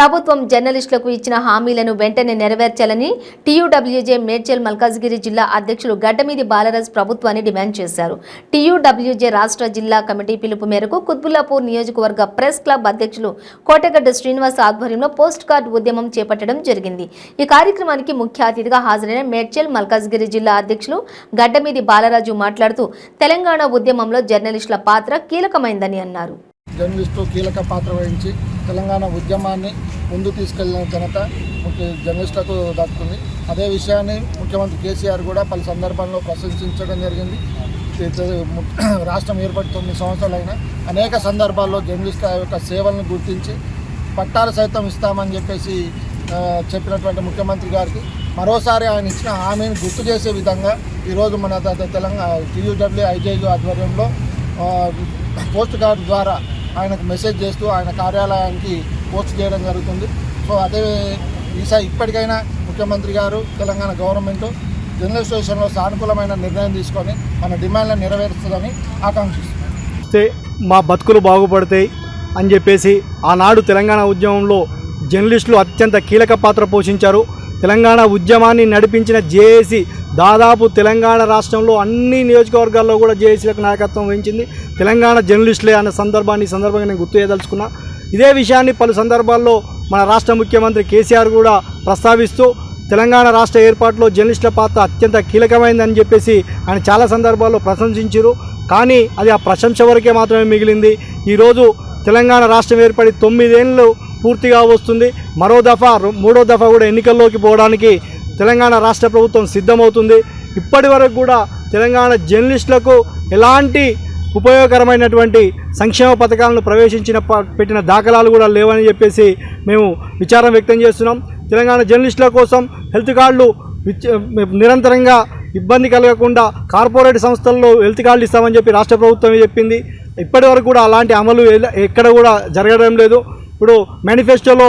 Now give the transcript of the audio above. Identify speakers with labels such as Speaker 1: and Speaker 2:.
Speaker 1: ప్రభుత్వం జర్నలిస్టులకు ఇచ్చిన హామీలను వెంటనే నెరవేర్చాలని టీయూడబ్ల్యూజే మేడ్చల్ మల్కాజ్గిరి జిల్లా అధ్యక్షులు గడ్డమీది బాలరాజ్ ప్రభుత్వాన్ని డిమాండ్ చేశారు. టీయూడబ్ల్యూజే రాష్ట్ర జిల్లా కమిటీ పిలుపు మేరకు కుత్బుల్లాపూర్ నియోజకవర్గ ప్రెస్ క్లబ్ అధ్యక్షులు కోటగడ్డ శ్రీనివాస్ ఆధ్వర్యంలో పోస్ట్ కార్డు ఉద్యమం చేపట్టడం జరిగింది. ఈ కార్యక్రమానికి ముఖ్య అతిథిగా హాజరైన మేడ్చల్ మల్కాజ్గిరి జిల్లా అధ్యక్షులు గడ్డమీది బాలరాజు మాట్లాడుతూ తెలంగాణ ఉద్యమంలో జర్నలిస్టుల పాత్ర కీలకమైందని అన్నారు.
Speaker 2: జర్నలిస్టు కీలక పాత్ర వహించి తెలంగాణ ఉద్యమాన్ని ముందు తీసుకెళ్లిన ఘనత జర్నలిస్టులకు దక్కుతుంది. అదే విషయాన్ని ముఖ్యమంత్రి కేసీఆర్ కూడా పలు సందర్భాల్లో ప్రశంసించడం జరిగింది. రాష్ట్రం ఏర్పడి 9 సంవత్సరాలైనా అనేక సందర్భాల్లో జర్నలిస్టుల యొక్క సేవలను గుర్తించి పట్టాలు సైతం ఇస్తామని చెప్పేసి చెప్పినటువంటి ముఖ్యమంత్రి గారికి మరోసారి ఆయన ఇచ్చిన హామీని గుర్తు చేసే విధంగా ఈరోజు మన తెలంగాణ టీయూడబ్ల్యూఐజేయు ఆధ్వర్యంలో పోస్ట్ కార్డు ద్వారా ఆయనకు మెసేజ్ చేస్తూ ఆయన కార్యాలయానికి పోస్ట్ చేయడం జరుగుతుంది. సో అదే ఇప్పటికైనా ముఖ్యమంత్రి గారు తెలంగాణ గవర్నమెంట్ జర్నలిస్ట్ విషయంలో సానుకూలమైన నిర్ణయం తీసుకొని మన డిమాండ్లను నెరవేరుస్తుందని ఆకాంక్షిస్తుంది.
Speaker 3: మా బతుకులు బాగుపడతాయి అని చెప్పేసి ఆనాడు తెలంగాణ ఉద్యమంలో జర్నలిస్టులు అత్యంత కీలక పాత్ర పోషించారు. తెలంగాణ ఉద్యమాన్ని నడిపించిన జేఏసీ దాదాపు తెలంగాణ రాష్ట్రంలో అన్ని నియోజకవర్గాల్లో కూడా జేఏసీలకు నాయకత్వం వహించింది తెలంగాణ జర్నలిస్టులే అనే సందర్భాన్ని ఈ సందర్భంగా నేను గుర్తు చేయదలుచుకున్నా. ఇదే విషయాన్ని పలు సందర్భాల్లో మన రాష్ట్ర ముఖ్యమంత్రి కేసీఆర్ కూడా ప్రస్తావిస్తూ తెలంగాణ రాష్ట్ర ఏర్పాటులో జర్నలిస్టుల పాత్ర అత్యంత కీలకమైందని చెప్పేసి ఆయన చాలా సందర్భాల్లో ప్రశంసించారు. కానీ అది ఆ ప్రశంస వరకే మాత్రమే మిగిలింది. ఈరోజు తెలంగాణ రాష్ట్రం ఏర్పడి 9 ఏళ్ళు పూర్తిగా వస్తుంది. మరో దఫా 3వ దఫా కూడా ఎన్నికల్లోకి పోవడానికి తెలంగాణ రాష్ట్ర ప్రభుత్వం సిద్ధమవుతుంది. ఇప్పటి వరకు కూడా తెలంగాణ జర్నలిస్టులకు ఎలాంటి ఉపయోగకరమైనటువంటి సంక్షేమ పథకాలను పెట్టిన దాఖలాలు కూడా లేవని చెప్పేసి మేము విచారం వ్యక్తం చేస్తున్నాం. తెలంగాణ జర్నలిస్టుల కోసం హెల్త్ కార్డులు నిరంతరంగా ఇబ్బంది కలగకుండా కార్పొరేట్ సంస్థల్లో హెల్త్ కార్డులు ఇస్తామని చెప్పి రాష్ట్ర ప్రభుత్వం చెప్పింది. ఇప్పటి వరకు కూడా అలాంటి అమలు ఎక్కడ కూడా జరగడం లేదు. ఇప్పుడు మేనిఫెస్టోలో